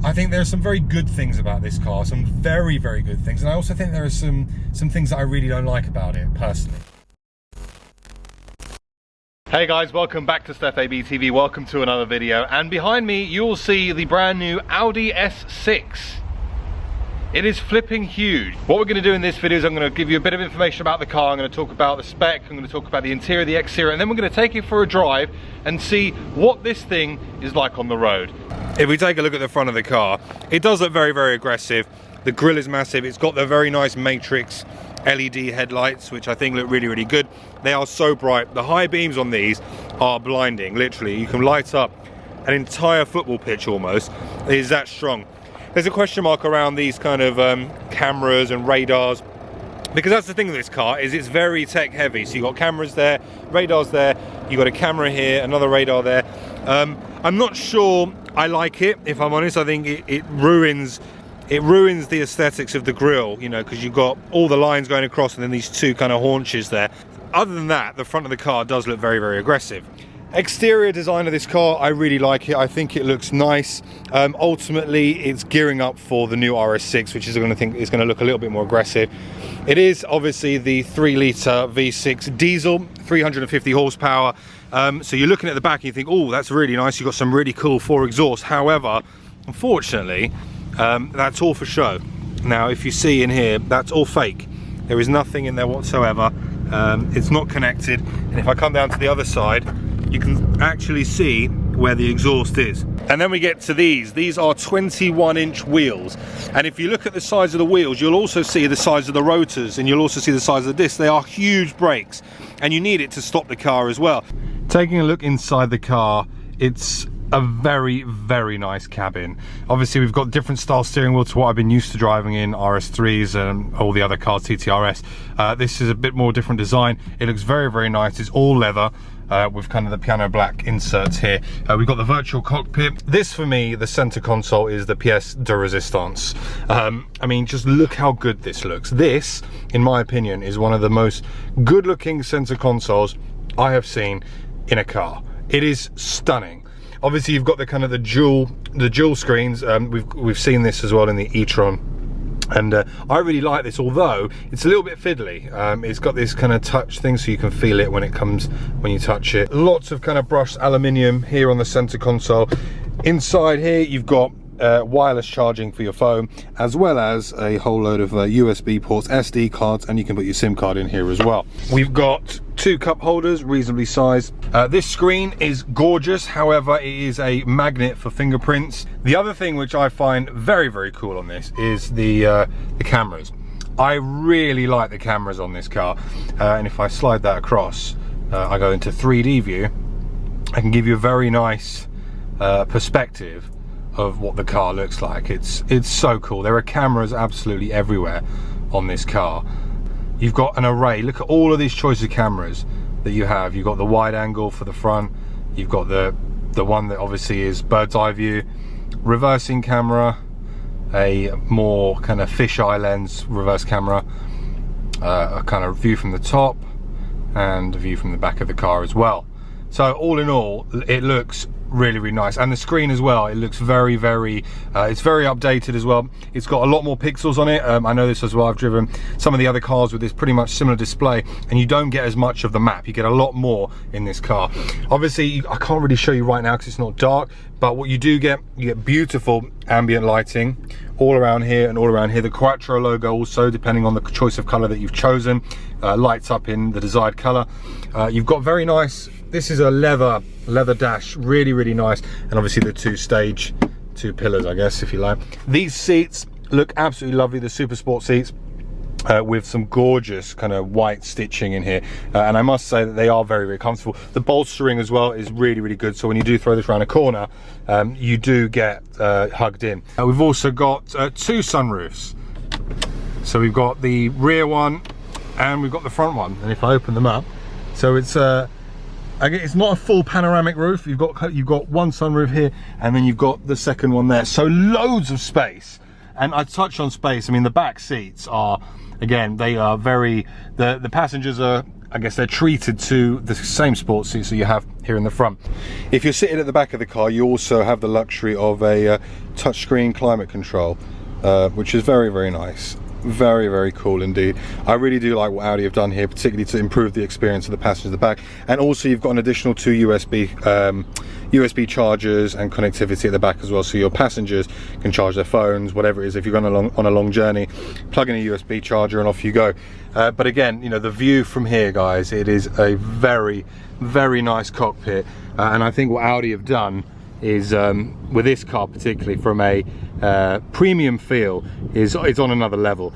I think there are some very good things about this car, some very, very good things. And I also think there are some things that I really don't like about it, personally. Hey guys, welcome back to Stef ABtv, welcome to another video. And behind me, you'll see the brand new Audi S6. It is flipping huge. What we're going to do in this video is I'm going to give you a bit of information about the car, I'm going to talk about the spec, I'm going to talk about the interior, the exterior, and then we're going to take it for a drive and see what this thing is like on the road. If we take a look at the front of the car, it does look very, very aggressive. The grille is massive, it's got the very nice matrix LED headlights, which I think look really, really good. They are so bright. The high beams on these are blinding, literally. You can light up an entire football pitch almost. It is that strong. There's a question mark around these kind of cameras and radars, because that's the thing with this car, is it's very tech heavy. So you've got cameras there, radars there, you've got a camera here, another radar there. I'm not sure I like it, if I'm honest. I think it ruins the aesthetics of the grille, you know, because you've got all the lines going across and then these two kind of haunches there. Other than that, the front of the car does look very, very aggressive. Exterior design of this car, I really like it. I think it looks nice. Ultimately, it's gearing up for the new RS6, which is going to look a little bit more aggressive. It is obviously the 3-litre V6 diesel, 350 horsepower. So you're looking at the back and you think, oh, that's really nice. You've got some really cool 4 exhausts. However, unfortunately, that's all for show. Now, if you see in here, that's all fake. There is nothing in there whatsoever. It's not connected. And if I come down to the other side, you can actually see where the exhaust is. And then we get to these. These are 21-inch wheels. And if you look at the size of the wheels, you'll also see the size of the rotors, and you'll also see the size of the discs. They are huge brakes, and you need it to stop the car as well. Taking a look inside the car, it's a very, very nice cabin. Obviously, we've got different style steering wheel to what I've been used to driving in RS3s and all the other cars, TTRS. This is a bit more different design. It looks very, very nice. It's all leather with kind of the piano black inserts here. We've got the virtual cockpit. This, for me, the center console is the pièce de résistance. I mean, just look how good this looks. This, in my opinion, is one of the most good-looking center consoles I have seen in a car. It is stunning. Obviously, you've got the kind of the dual screens. We've seen this as well in the e-tron, and I really like this. Although it's a little bit fiddly. It's got this kind of touch thing, so you can feel it when you touch it. Lots of kind of brushed aluminium here on the center console. Inside here, you've got wireless charging for your phone, as well as a whole load of USB ports, SD cards, and you can put your SIM card in here as well. We've got 2 cup holders, reasonably sized. This screen is gorgeous, however, it is a magnet for fingerprints. The other thing which I find very, very cool on this is the cameras. I really like the cameras on this car, and if I slide that across, I go into 3D view, I can give you a very nice perspective of what the car looks like. It's so cool. There are cameras absolutely everywhere on this car. You've got an array. Look at all of these choices of cameras that you have. You've got the wide angle for the front, you've got the one that obviously is bird's eye view, reversing camera, a more kind of fisheye lens reverse camera, a kind of view from the top, and a view from the back of the car as well. So all in all, it looks really, really nice. And the screen as well, it looks very, very it's very updated as well. It's got a lot more pixels on it. I know this as well. I've driven some of the other cars with this pretty much similar display, and you don't get as much of the map. You get a lot more in this car. Obviously, I can't really show you right now because it's not dark, but what you do get, you get beautiful ambient lighting all around here and all around here. The Quattro logo also, depending on the choice of color that you've chosen, lights up in the desired color. You've got very nice, this is a leather dash, really, really nice. And obviously the two pillars, I guess, if you like. These seats look absolutely lovely, the Super Sport seats, with some gorgeous kind of white stitching in here, and I must say that they are very, very comfortable. The bolstering as well is really, really good, so when you do throw this around a corner, you do get hugged in. We've also got 2 sunroofs. So we've got the rear one and we've got the front one, and if I open them up, so it's not a full panoramic roof. You've got one sunroof here, and then you've got the second one there, so loads of space. And I touch on space, I mean, the back seats are, again, they are very, the passengers are I guess they're treated to the same sports seats that you have here in the front. If you're sitting at the back of the car, you also have the luxury of a touchscreen climate control, which is very, very nice. Very, very cool indeed. I really do like what Audi have done here, particularly to improve the experience of the passengers at the back. And also you've got an additional 2 USB chargers and connectivity at the back as well, so your passengers can charge their phones, whatever it is. If you're going on a long journey, plug in a USB charger and off you go. But again, you know, the view from here, guys, it is a very, very nice cockpit. And I think what Audi have done is, with this car particularly, from a premium feel, is on another level.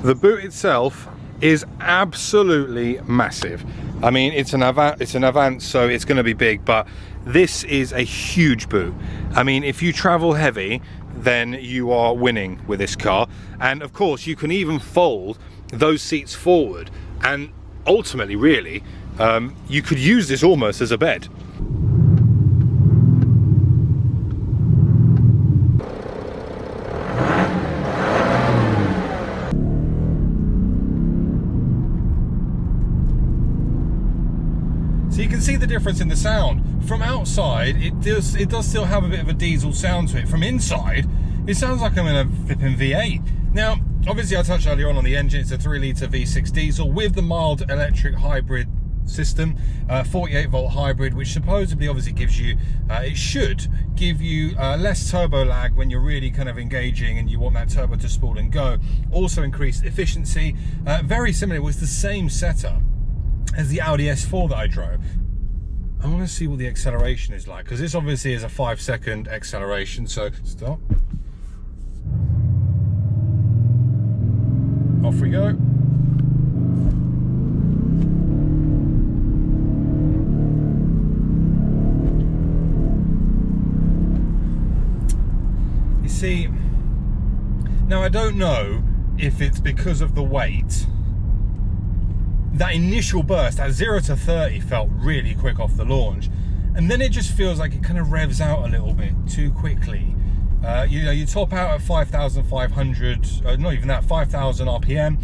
The boot itself is absolutely massive. I mean, it's an Avant, so it's going to be big, but this is a huge boot. I mean, if you travel heavy, then you are winning with this car. And of course, you can even fold those seats forward, and ultimately, really, you could use this almost as a bed. So you can see the difference in the sound. From outside, it does still have a bit of a diesel sound to it. From inside, it sounds like I'm in a flipping V8. Now, obviously I touched earlier on the engine. It's a 3-litre V6 diesel with the mild electric hybrid system, 48 volt hybrid, which supposedly obviously gives you, it should give you less turbo lag when you're really kind of engaging and you want that turbo to spool and go. Also increased efficiency. Very similar, it was the same setup as the Audi S4 that I drove. I want to see what the acceleration is like, because this obviously is a 5-second acceleration. So stop, off we go. You see, now I don't know if it's because of the weight. That initial burst at 0 to 30 felt really quick off the launch, and then it just feels like it kind of revs out a little bit too quickly. You know, you top out at 5,500, not even that, 5,000 RPM.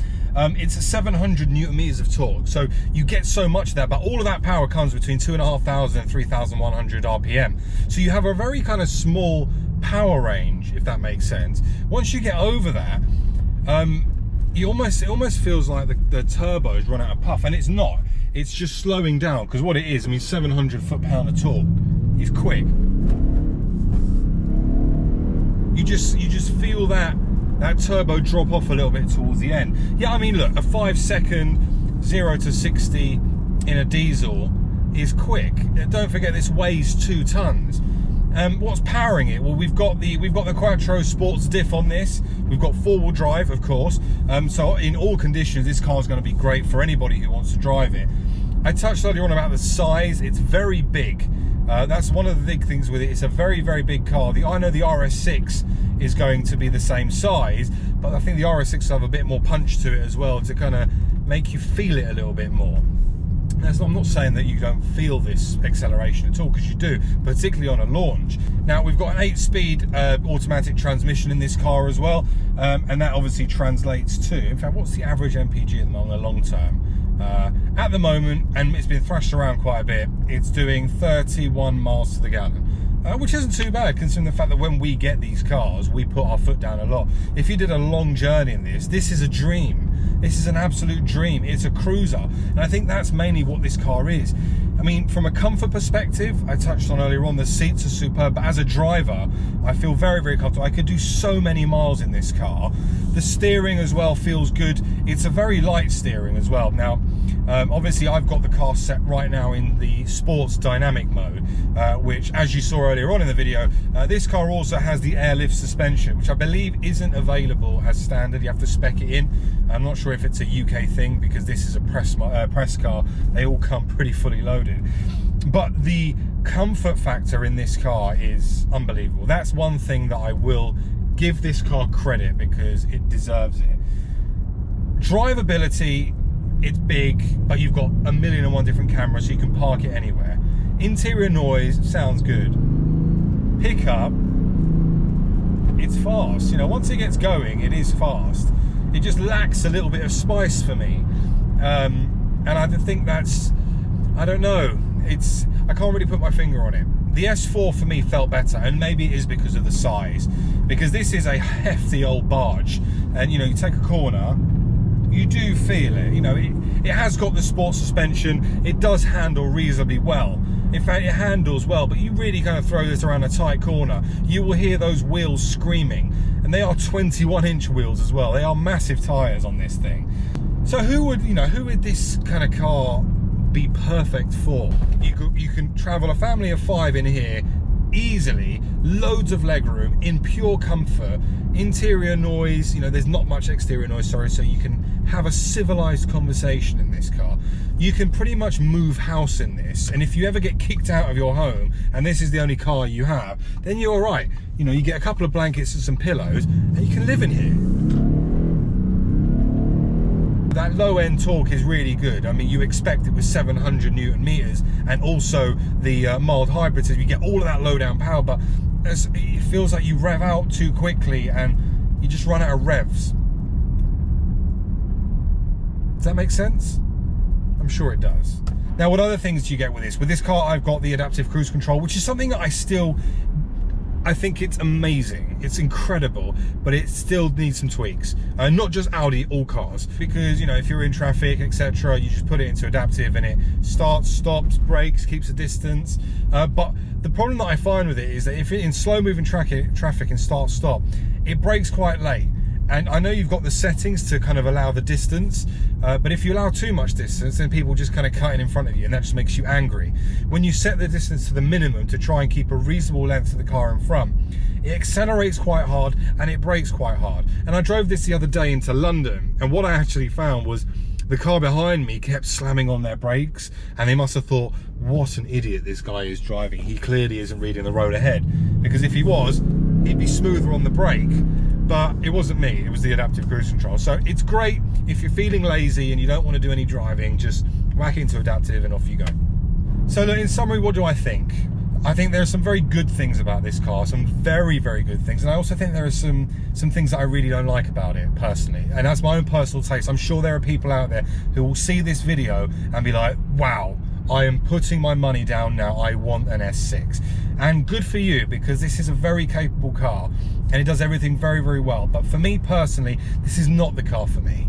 It's a 700 Newton meters of torque, so you get so much of that, but all of that power comes between 2,500 and 3,100 RPM. So you have a very kind of small power range, if that makes sense. Once you get over that, it almost feels like the turbo's run out of puff, and it's not. It's just slowing down, because what it is, I mean, 700 foot-pound of torque is quick. You just feel that turbo drop off a little bit towards the end. Yeah, I mean, look, a 5-second 0 to 60 in a diesel is quick. Don't forget, this weighs 2 tons. What's powering it? Well, we've got the Quattro Sports diff on this. We've got 4-wheel drive, of course. So in all conditions, this car is going to be great for anybody who wants to drive it. I touched earlier on about the size. It's very big. That's one of the big things with it. It's a very, very big car. I know the RS6 is going to be the same size, but I think the RS6 will have a bit more punch to it as well, to kind of make you feel it a little bit more. I'm not saying that you don't feel this acceleration at all, because you do, particularly on a launch. Now, we've got an 8-speed automatic transmission in this car as well, and that obviously translates to, in fact, what's the average MPG on the long term? At the moment, and it's been thrashed around quite a bit, it's doing 31 miles to the gallon, which isn't too bad, considering the fact that when we get these cars, we put our foot down a lot. If you did a long journey in this is a dream. This is an absolute dream. It's a cruiser, and I think that's mainly what this car is. I mean, from a comfort perspective, I touched on earlier on, the seats are superb, but as a driver, I feel very, very comfortable. I could do so many miles in this car. The steering as well feels good. It's a very light steering as well. Now, obviously, I've got the car set right now in the sports dynamic mode, which, as you saw earlier on in the video, this car also has the airlift suspension, which I believe isn't available as standard. You have to spec it in. I'm not sure if it's a UK thing, because this is a press car. They all come pretty fully loaded. But the comfort factor in this car is unbelievable. That's one thing that I will give this car credit, because it deserves it. Drivability, it's big, but you've got 1,000,001 different cameras, so you can park it anywhere. Interior noise sounds good. Pickup, it's fast. You know, once it gets going, it is fast. It just lacks a little bit of spice for me. And I think that's, I don't know, I can't really put my finger on it. The S4 for me felt better, and maybe it is because of the size, because this is a hefty old barge, and you know, you take a corner, you do feel it. You know, it has got the sport suspension, it does handle reasonably well. In fact, it handles well, but you really kind of throw this around a tight corner, you will hear those wheels screaming, and they are 21-inch wheels as well. They are massive tyres on this thing. So who would this kind of car be perfect for? You can travel a family of 5 in here easily, loads of legroom, in pure comfort, interior noise, you know, there's not much exterior noise, sorry, so you can have a civilized conversation in this car. You can pretty much move house in this, and if you ever get kicked out of your home and this is the only car you have, then you're all right. You know, you get a couple of blankets and some pillows and you can live in here. That low end torque is really good. I mean, you expect it with 700 Newton meters, and also the mild hybrid system, you get all of that low down power, but it feels like you rev out too quickly and you just run out of revs. Does that make sense? I'm sure it does. Now, what other things do you get with this? With this car, I've got the adaptive cruise control, which is something that I think it's amazing, it's incredible, but it still needs some tweaks. Not just Audi, all cars, because you know, if you're in traffic, etc., you just put it into adaptive and it starts, stops, brakes, keeps a distance. But the problem that I find with it is that if it's in slow moving traffic and start, stop, it brakes quite late. And I know you've got the settings to kind of allow the distance, but if you allow too much distance, then people just kind of cut in front of you, and that just makes you angry. When you set the distance to the minimum to try and keep a reasonable length to the car in front, it accelerates quite hard and it brakes quite hard. And I drove this the other day into London, and what I actually found was the car behind me kept slamming on their brakes, and they must have thought, what an idiot this guy is driving. He clearly isn't reading the road ahead, because if he was, he'd be smoother on the brake. But it wasn't me, it was the adaptive cruise control. So it's great if you're feeling lazy and you don't want to do any driving, just whack into adaptive and off you go. So look, in summary, what do I think? I think there are some very good things about this car, some very, very good things. And I also think there are some things that I really don't like about it, personally. And that's my own personal taste. I'm sure there are people out there who will see this video and be like, wow, I am putting my money down now, I want an S6. And good for you, because this is a very capable car and it does everything very, very well. But for me personally, this is not the car for me.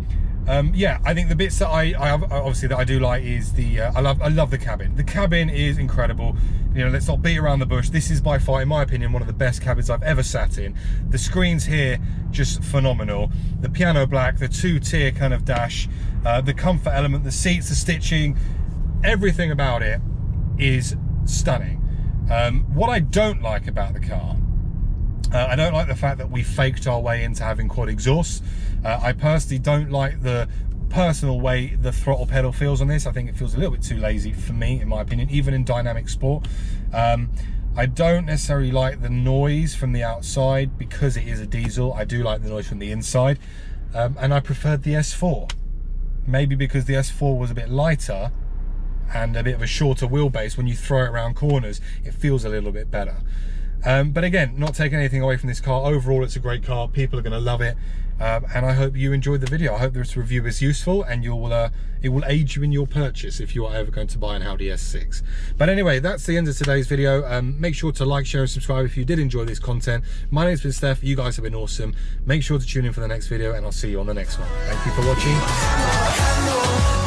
Yeah, I think the bits that I obviously that I do like is the I love the cabin. The cabin is incredible. You know, let's not beat around the bush. This is by far, in my opinion, one of the best cabins I've ever sat in. The screens here, just phenomenal. The piano black, the 2-tier kind of dash, the comfort element, the seats, the stitching, everything about it is stunning. What I don't like about the car, I don't like the fact that we faked our way into having quad exhausts. I personally don't like the personal way the throttle pedal feels on this. I think it feels a little bit too lazy for me, in my opinion, even in dynamic sport. I don't necessarily like the noise from the outside because it is a diesel. I do like the noise from the inside, and I preferred the S4. Maybe because the S4 was a bit lighter and a bit of a shorter wheelbase. When you throw it around corners, it feels a little bit better. But again, not taking anything away from this car. Overall, it's a great car. People are going to love it. And I hope you enjoyed the video. I hope this review is useful, and it will aid you in your purchase if you are ever going to buy an Audi S6. But anyway, that's the end of today's video. Make sure to like, share and subscribe if you did enjoy this content. My name's been Steph. You guys have been awesome. Make sure to tune in for the next video, and I'll see you on the next one. Thank you for watching.